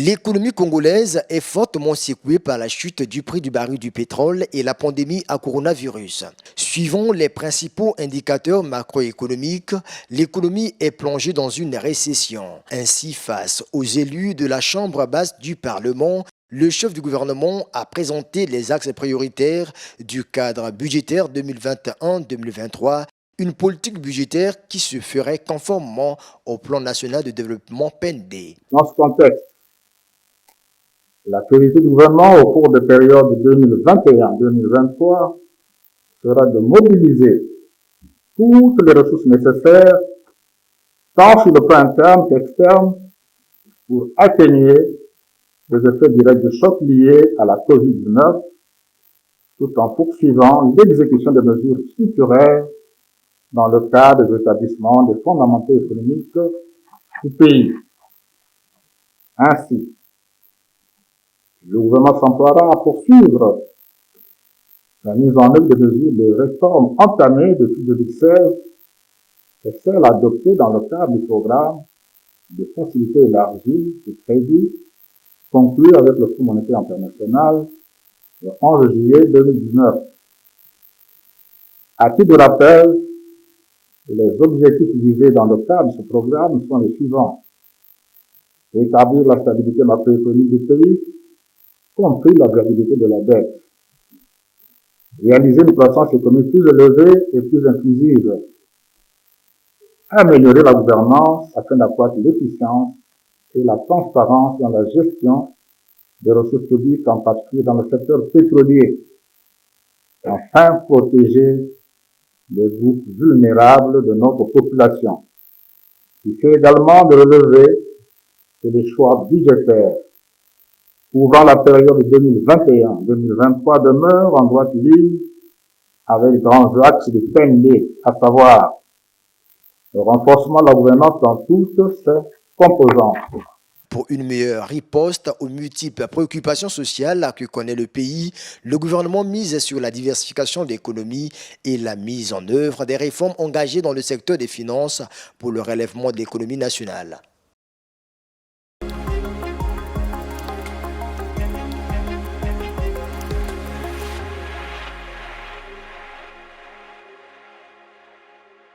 L'économie congolaise est fortement secouée par la chute du prix du baril du pétrole et la pandémie à coronavirus. Suivant les principaux indicateurs macroéconomiques, l'économie est plongée dans une récession. Ainsi, face aux élus de la Chambre basse du Parlement, le chef du gouvernement a présenté les axes prioritaires du cadre budgétaire 2021-2023, une politique budgétaire qui se ferait conformément au plan national de développement PND. Dans ce contexte, la priorité du gouvernement au cours de période 2021-2023 sera de mobiliser toutes les ressources nécessaires, tant sur le plan interne qu'externe, pour atténuer les effets directs du choc liés à la COVID-19, tout en poursuivant l'exécution des mesures structurelles dans le cadre des établissements des fondamentaux économiques du pays. Ainsi, le gouvernement s'emploiera à poursuivre la mise en œuvre des mesures de réforme entamées depuis 2016 et celles adoptées dans le cadre du programme de facilité élargie de crédit conclu avec le Fonds monétaire international le 11 juillet 2019. À titre de rappel, les objectifs visés dans le cadre de ce programme sont les suivants: établir la stabilité macroéconomique du pays, compris la viabilité de la dette, réaliser une croissance économique plus élevée et plus inclusive, améliorer la gouvernance afin d'accroître l'efficience et la transparence dans la gestion des ressources publiques, en particulier dans le secteur pétrolier, enfin protéger les groupes vulnérables de notre population. Il fait également de relever que les choix budgétaires couvrant la période 2021-2023 demeurent en droite ligne avec les grands axes de PND, à savoir le renforcement de la gouvernance dans toutes ses composantes. Pour une meilleure riposte aux multiples préoccupations sociales que connaît le pays, le gouvernement mise sur la diversification de l'économie et la mise en œuvre des réformes engagées dans le secteur des finances pour le relèvement de l'économie nationale.